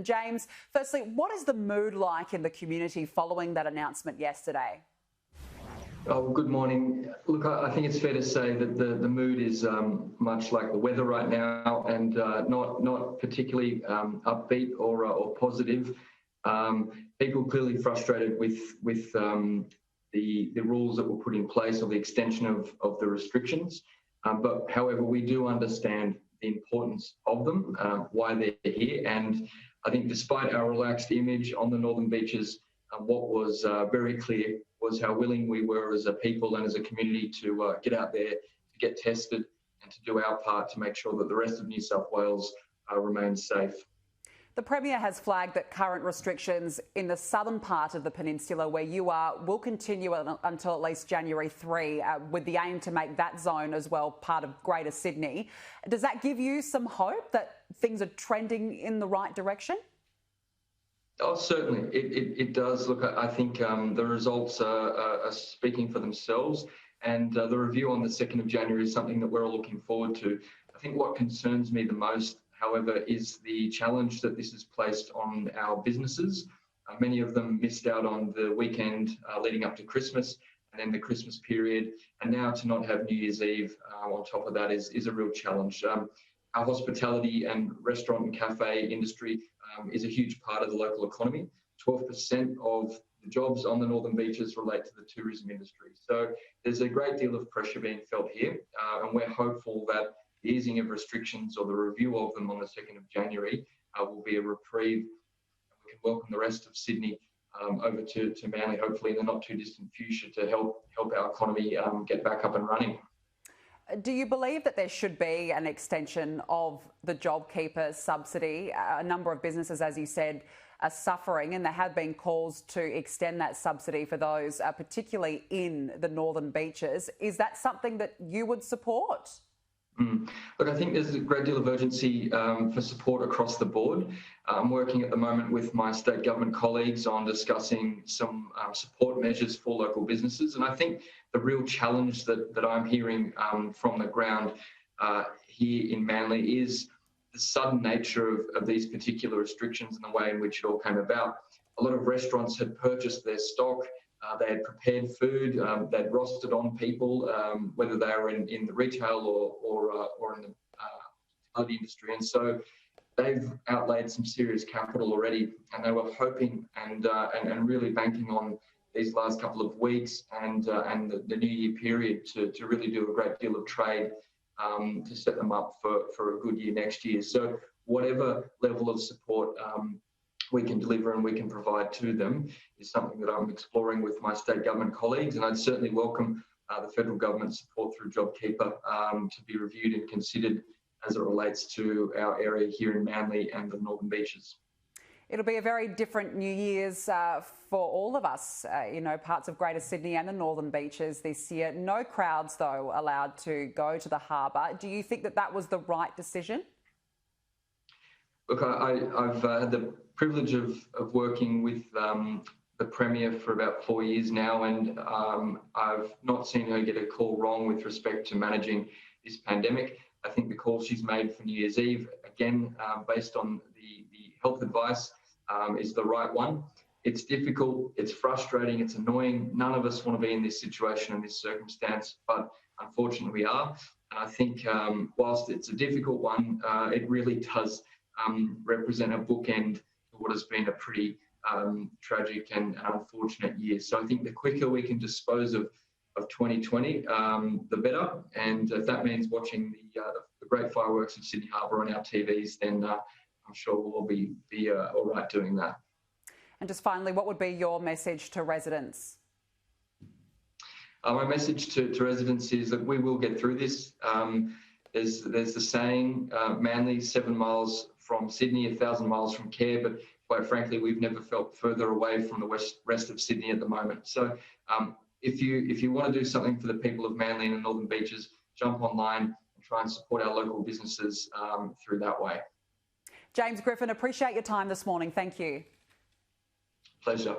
James, firstly, what is the mood like in the community following that announcement yesterday? Oh, good morning. Look, I think it's fair to say that the mood is much like the weather right now, and not particularly upbeat or positive. People clearly frustrated with the rules that were put in place, or the extension of the restrictions. But however, we do understand the importance of them, why they're here, and I think despite our relaxed image on the Northern Beaches, what was very clear was how willing we were as a people and as a community to get out there, to get tested and to do our part to make sure that the rest of New South Wales remains safe. The Premier has flagged that current restrictions in the southern part of the peninsula where you are will continue until at least January 3, with the aim to make that zone as well part of Greater Sydney. Does that give you some hope that things are trending in the right direction? Oh, certainly, it does. Look, I think the results are speaking for themselves, and the review on the 2nd of January is something that we're all looking forward to. I think what concerns me the most, however, is the challenge that this has placed on our businesses. Many of them missed out on the weekend leading up to Christmas and then the Christmas period, and now to not have New Year's Eve on top of that is a real challenge. Our hospitality and restaurant and cafe industry is a huge part of the local economy. 12% of the jobs on the Northern Beaches relate to the tourism industry. So there's a great deal of pressure being felt here, and we're hopeful that the easing of restrictions or the review of them on the 2nd of January will be a reprieve. We can welcome the rest of Sydney over to Manly, hopefully in the not too distant future, to help our economy get back up and running. Do you believe that there should be an extension of the JobKeeper subsidy? A number of businesses, as you said, are suffering, and there have been calls to extend that subsidy for those, particularly in the Northern Beaches. Is that something that you would support? Look, I think there's a great deal of urgency for support across the board. I'm working at the moment with my state government colleagues on discussing some support measures for local businesses. And I think the real challenge that I'm hearing from the ground here in Manly is the sudden nature of these particular restrictions and the way in which it all came about. A lot of restaurants had purchased their stock. They had prepared food, they'd rostered on people, whether they were in the retail or in the hospitality industry. And so they've outlaid some serious capital already, and they were hoping and really banking on these last couple of weeks and the New Year period to really do a great deal of trade to set them up for a good year next year. So whatever level of support we can deliver and we can provide to them is something that I'm exploring with my state government colleagues, and I'd certainly welcome the federal government support through JobKeeper to be reviewed and considered as it relates to our area here in Manly and the Northern Beaches. It'll be a very different New Year's for all of us, parts of Greater Sydney and the Northern Beaches this year. No crowds, though, allowed to go to the harbour. Do you think that was the right decision? Look, I've had the privilege of working with the Premier for about 4 years now, and I've not seen her get a call wrong with respect to managing this pandemic. I think the call she's made for New Year's Eve, again, based on the health advice, is the right one. It's difficult, it's frustrating, it's annoying. None of us want to be in this situation and this circumstance, but unfortunately we are. And I think whilst it's a difficult one, it really does represent a bookend to what has been a pretty tragic and unfortunate year. So I think the quicker we can dispose of 2020, the better. And if that means watching the great fireworks of Sydney Harbour on our TVs, then I'm sure we'll all be all right doing that. And just finally, what would be your message to residents? My message to residents is that we will get through this. There's the saying, Manly 7 miles from Sydney, 1,000 miles from care, but quite frankly, we've never felt further away from the rest of Sydney at the moment. So if you want to do something for the people of Manly and the Northern Beaches, jump online and try and support our local businesses through that way. James Griffin, appreciate your time this morning. Thank you. Pleasure.